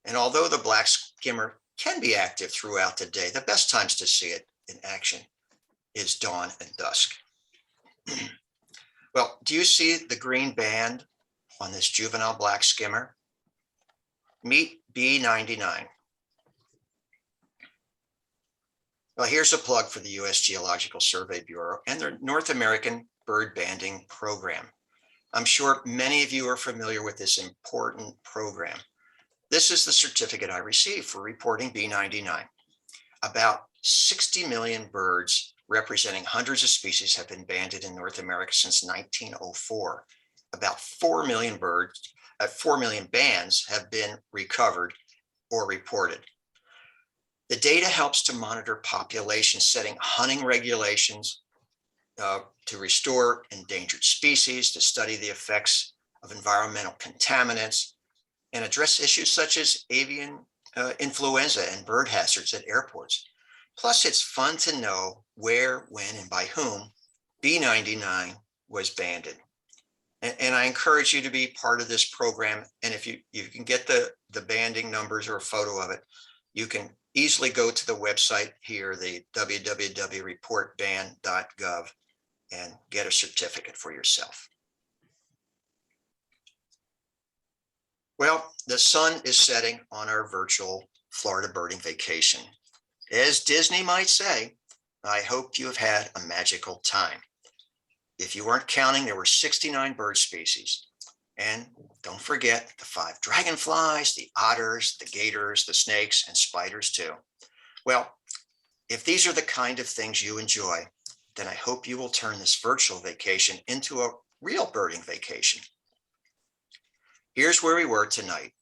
And although the black skimmer can be active throughout the day, the best times to see it in action is dawn and dusk. Well, do you see the green band on this juvenile black skimmer? Meet B99. Well, here's a plug for the US Geological Survey Bureau and their North American bird banding program. I'm sure many of you are familiar with this important program. This is the certificate I received for reporting B99. About 60 million birds representing hundreds of species have been banded in North America since 1904. About 4 million bands have been recovered or reported. The data helps to monitor population, setting hunting regulations to restore endangered species, to study the effects of environmental contaminants, and address issues such as avian influenza and bird hazards at airports. Plus, it's fun to know where, when, and by whom B99 was banded. And I encourage you to be part of this program. And if you can get the banding numbers or a photo of it, you can easily go to the website here, the www.reportban.gov, and get a certificate for yourself. Well, the sun is setting on our virtual Florida birding vacation. As Disney might say, I hope you have had a magical time. If you weren't counting, there were 69 bird species. And don't forget the 5 dragonflies, the otters, the gators, the snakes, and spiders too. Well, if these are the kind of things you enjoy, then I hope you will turn this virtual vacation into a real birding vacation. Here's where we were tonight.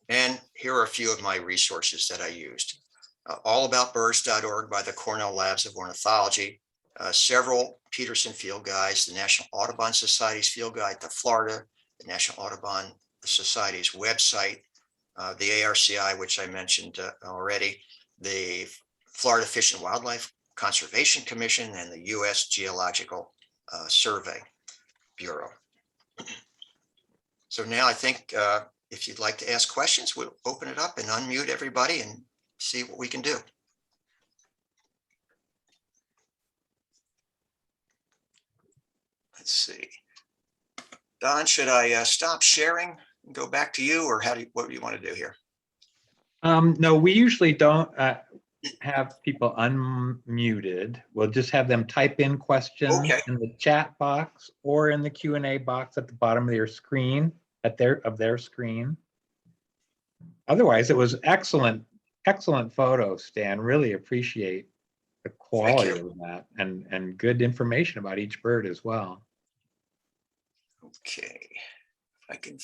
And here are a few of my resources that I used. Allaboutbirds.org by the Cornell Labs of Ornithology, several Peterson field guides, the National Audubon Society's field guide to Florida, the National Audubon Society's website, the ARCI, which I mentioned already, the Florida Fish and Wildlife Conservation Commission, and the U.S. Geological Survey Bureau. So now I think if you'd like to ask questions, we'll open it up and unmute everybody and see what we can do. Let's see. Don, should I stop sharing and go back to you, or what do you want to do here? No, we usually don't have people unmuted. We'll just have them type in questions in the chat box or in the Q&A box at the bottom of their screen, of their screen. Otherwise, it was excellent photo, Stan. Really appreciate the quality of that and good information about each bird as well. Okay, I can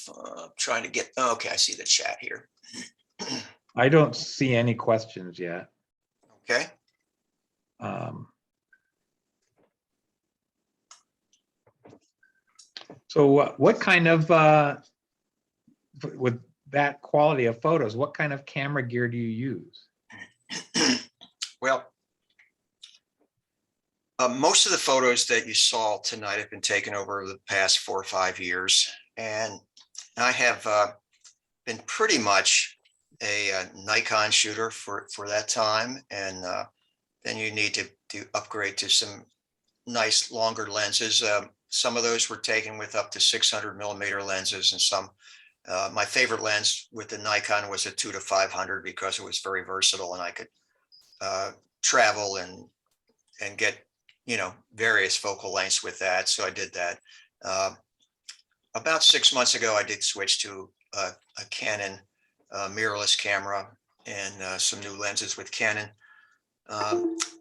trying to get. Okay, I see the chat here. I don't see any questions yet. Okay. So what kind of, with that quality of photos, what kind of camera gear do you use? Well, most of the photos that you saw tonight have been taken over the past 4 or 5 years. And I have been pretty much a Nikon shooter for that time. And then you need to upgrade to some nice longer lenses. Some of those were taken with up to 600mm lenses, and some. My favorite lens with the Nikon was a 2-500 because it was very versatile, and I could travel and get various focal lengths with that. So I did that. About 6 months ago, I did switch to a Canon mirrorless camera and some new lenses with Canon.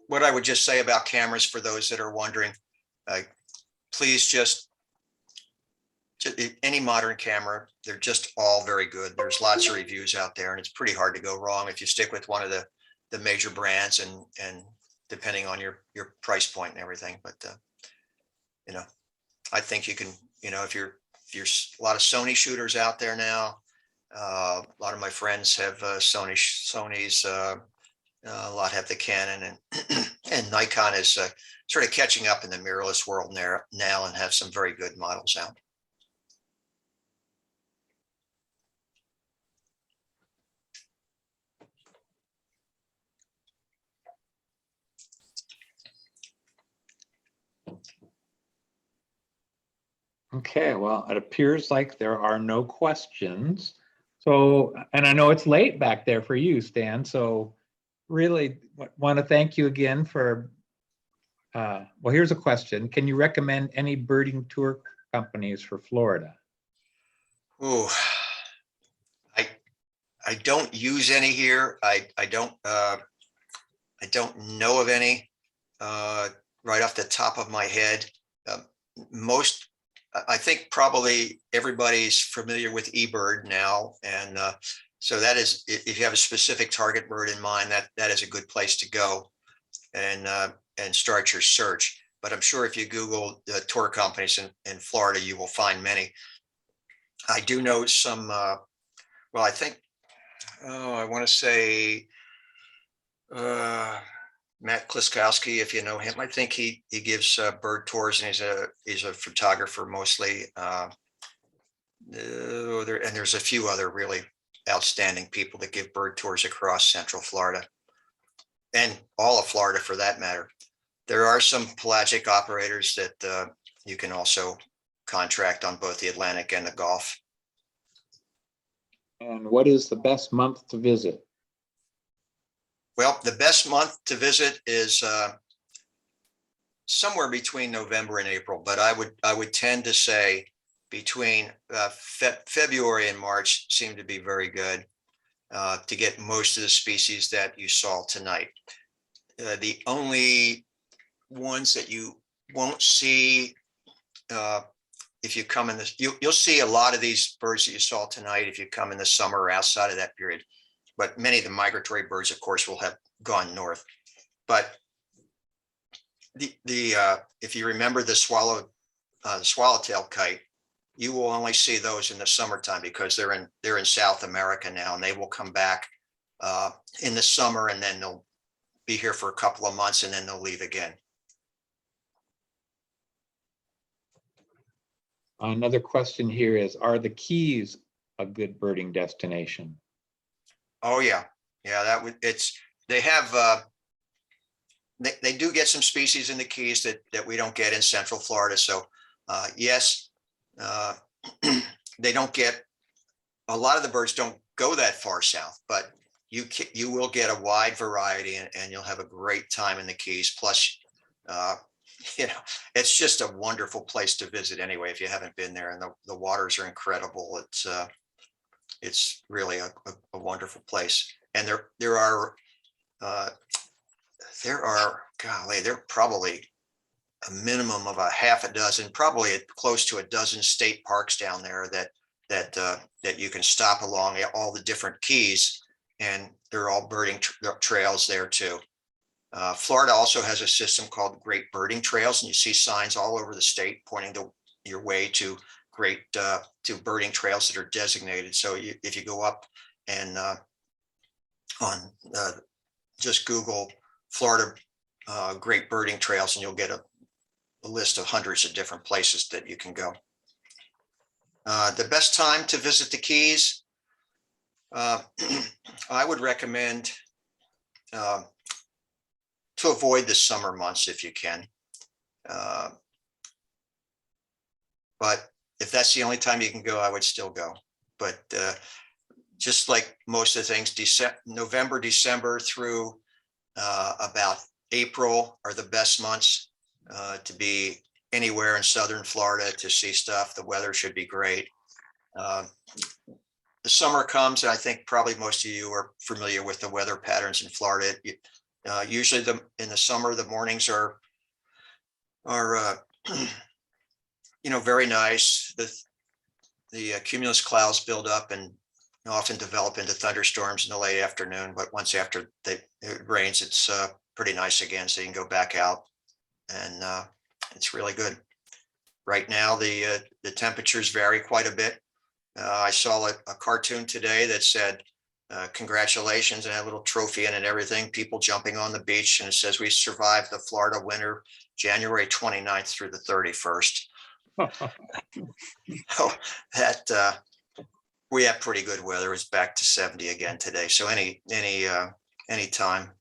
What I would just say about cameras for those that are wondering, please just any modern camera, they're just all very good. There's lots of reviews out there, and it's pretty hard to go wrong if you stick with one of the major brands and depending on your price point and everything. But I think you can, if you're a lot of Sony shooters out there now. A lot of my friends have Sony's. A lot have the Canon, and Nikon is sort of catching up in the mirrorless world now and have some very good models out. Okay, well, it appears like there are no questions. So, and I know it's late back there for you, Stan. So really want to thank you again for, well, here's a question. Can you recommend any birding tour companies for Florida? Ooh, I don't use any here. I don't know of any right off the top of my head. I think probably everybody's familiar with eBird now, and so that is, if you have a specific target bird in mind, that is a good place to go and start your search. But I'm sure if you Google the tour companies in Florida, you will find many. I do know some Well, I think, I want to say Matt Kliskowski, if you know him. I think he gives bird tours, and he's a photographer mostly. And there's a few other really outstanding people that give bird tours across Central Florida and all of Florida for that matter. There are some pelagic operators that you can also contract on both the Atlantic and the Gulf. And what is the best month to visit? Well, the best month to visit is somewhere between November and April, but I would tend to say between February and March seem to be very good to get most of the species that you saw tonight. The only ones that you won't see if you come in this, you'll see a lot of these birds that you saw tonight if you come in the summer or outside of that period. But many of the migratory birds, of course, will have gone north. But if you remember the swallowtail kite, you will only see those in the summertime because they're in South America now, and they will come back in the summer, and then they'll be here for a couple of months, and then they'll leave again. Another question here is, are the Keys a good birding destination? Oh yeah, they have they do get some species in the Keys that we don't get in Central Florida. So yes, they don't get, a lot of the birds don't go that far south, but you will get a wide variety, and you'll have a great time in the Keys. Plus, it's just a wonderful place to visit anyway if you haven't been there, and the waters are incredible. It's really a wonderful place, and there are golly, there are probably a minimum of a half a dozen, probably close to a dozen state parks down there that you can stop along all the different Keys, and they're all birding trails there too. Florida also has a system called Great Birding Trails, and you see signs all over the state pointing your way to to birding trails that are designated. So if you go up and just Google Florida Great Birding Trails, and you'll get a list of hundreds of different places that you can go. The best time to visit the Keys, I would recommend to avoid the summer months if you can. But if that's the only time you can go, I would still go. But just like most of the things, November, December through about April are the best months to be anywhere in Southern Florida to see stuff. The weather should be great. The summer comes, and I think probably most of you are familiar with the weather patterns in Florida. Usually in the summer, the mornings are very nice. The cumulus clouds build up and often develop into thunderstorms in the late afternoon. But once after it rains, it's pretty nice again. So you can go back out, and it's really good. Right now, the temperatures vary quite a bit. I saw a cartoon today that said, congratulations, and had a little trophy in it and everything, people jumping on the beach. And it says, we survived the Florida winter, January 29th through the 31st. Oh, that we have pretty good weather. It's back to 70 again today. So any time